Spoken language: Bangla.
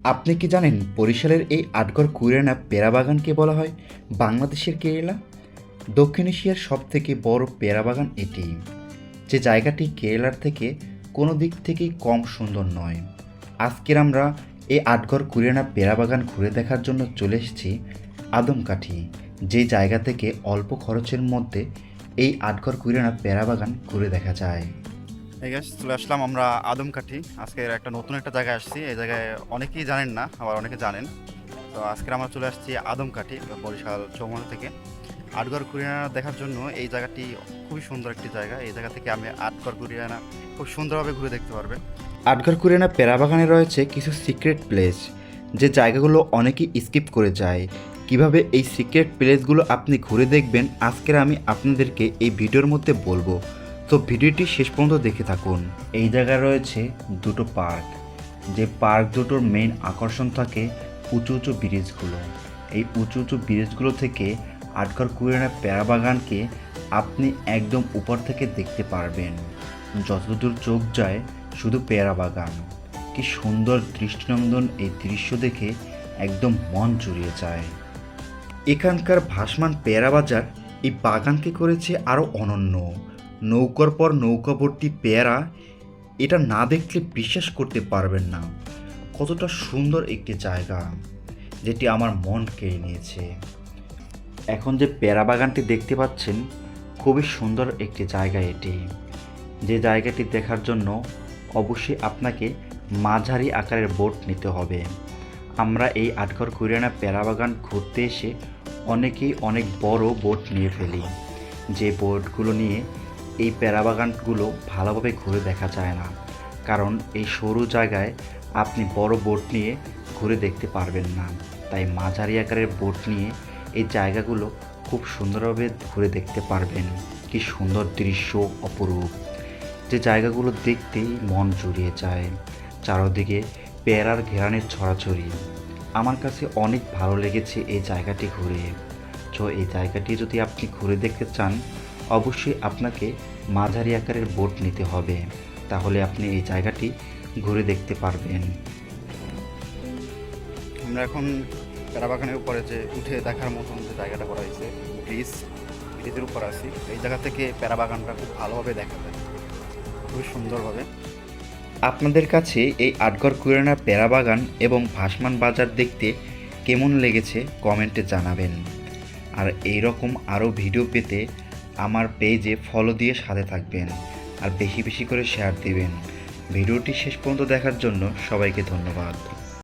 আপনি কি জানেন বরিশালের এই আটঘর কুইরানা পেয়ারা বাগানকে বলা হয় বাংলাদেশের কেরালা? দক্ষিণ এশিয়ার সবথেকে বড় পেয়ারা বাগান এটি, যে জায়গাটি কেরালার থেকে কোনো দিক থেকেই কম সুন্দর নয়। আজকের আমরা এই আটঘর কুইরানা পেয়ারা বাগান ঘুরে দেখার জন্য চলে এসেছি আদমকাঠি, যে জায়গা থেকে অল্প খরচের মধ্যে এই আটঘর কুইরানা পেয়ারা বাগান ঘুরে দেখা যায়। এই গাছ চলে আসলাম আমরা আদমকাঠি। আজকে একটা নতুন একটা জায়গায় আসছি। এই জায়গায় অনেকেই জানেন না, আবার অনেকে জানেন। তো আজকে আমরা চলে আসছি আদমকাঠি, বরিশাল চৌমাথা থেকে আটঘর কুরিয়ানা দেখার জন্য। এই জায়গাটি খুবই সুন্দর একটি জায়গা। এই জায়গা থেকে আমি আটঘর কুরিয়ানা খুব সুন্দরভাবে ঘুরে দেখতে পারবেন। আটঘর কুরিয়ানা পেয়ারা বাগানে রয়েছে কিছু সিক্রেট প্লেস, যে জায়গাগুলো অনেকেই স্কিপ করে যায়। কিভাবে এই সিক্রেট প্লেসগুলো আপনি ঘুরে দেখবেন, আজকের আমি আপনাদেরকে এই ভিডিওর মধ্যে বলবো। তো ভিডিওটি শেষ পর্যন্ত দেখে থাকুন। এই জায়গায় রয়েছে দুটো পার্ক, যে পার্ক দুটোর মেইন আকর্ষণ থাকে উঁচু উঁচু ব্রিজগুলো। এই উঁচু উঁচু ব্রিজগুলো থেকে আটঘর কুরিয়ানা পেয়ারা বাগানকে আপনি একদম উপর থেকে দেখতে পারবেন। যতদূর চোখ যায় শুধু পেয়ারা বাগান। কি সুন্দর দৃষ্টিনন্দন এই দৃশ্য দেখে একদম মন জুড়িয়ে যায়। এখানকার ভাসমান পেয়ারা বাজার এই বাগানকে করেছে আরও অনন্য। নৌকার পর নৌকা ভর্তি পেয়ারা, এটা না দেখলে বিশ্বাস করতে পারবেন না কতটা সুন্দর একটি জায়গা, যেটি আমার মন কেড়ে নিয়েছে। এখন যে পেয়ারা বাগানটি দেখতে পাচ্ছেন, খুবই সুন্দর একটি জায়গা এটি। যে জায়গাটি দেখার জন্য অবশ্যই আপনাকে মাঝারি আকারের বোট নিতে হবে। আমরা এই আটঘর কুরিয়ানা পেয়ারা বাগান ঘুরতে এসে অনেকেই অনেক বড় বোট নিয়ে ফেলি, যে বোটগুলো নিয়ে এই পেয়ারা বাগানগুলো ভালোভাবে ঘুরে দেখা যায় না, কারণ এই সরু জায়গায় আপনি বড় বোট নিয়ে ঘুরে দেখতে পারবেন না। তাই মাঝারি আকারের বোট নিয়ে এই জায়গাগুলো খুব সুন্দরভাবে ঘুরে দেখতে পারবেন। কি সুন্দর দৃশ্য, অপরূপ, যে জায়গাগুলো দেখতেই মন জুড়িয়ে যায়। চারদিকে পেয়ারার ঘেরানের ছড়াছড়ি। আমার কাছে অনেক ভালো লেগেছে এই জায়গাটি ঘুরে। তো এই জায়গাটি যদি আপনি ঘুরে দেখতে চান, অবশ্যই আপনাকে মাঝারি আকারের বোট নিতে হবে, তাহলে আপনি এই জায়গাটি ঘুরে দেখতে পারবেন। আমরা এখন পেয়ারা বাগানের উপরে যে উঠে দেখার মতন যে জায়গাটা করা হয়েছে, ব্রিজের উপর আছি। এই জায়গা থেকে পেয়ারা বাগানটা খুব ভালোভাবে দেখা যায়, খুবই সুন্দরভাবে। আপনাদের কাছে এই আটঘর কুরিয়ানা পেয়ারা বাগান এবং ভাসমান বাজার দেখতে কেমন লেগেছে কমেন্টে জানাবেন। আর এই রকম আরও ভিডিও পেতে আমার পেজে ফলো দিয়ে সাথে থাকবেন, আর বেশি বেশি করে শেয়ার দিবেন। ভিডিওটি শেষ পর্যন্ত দেখার জন্য সবাইকে ধন্যবাদ।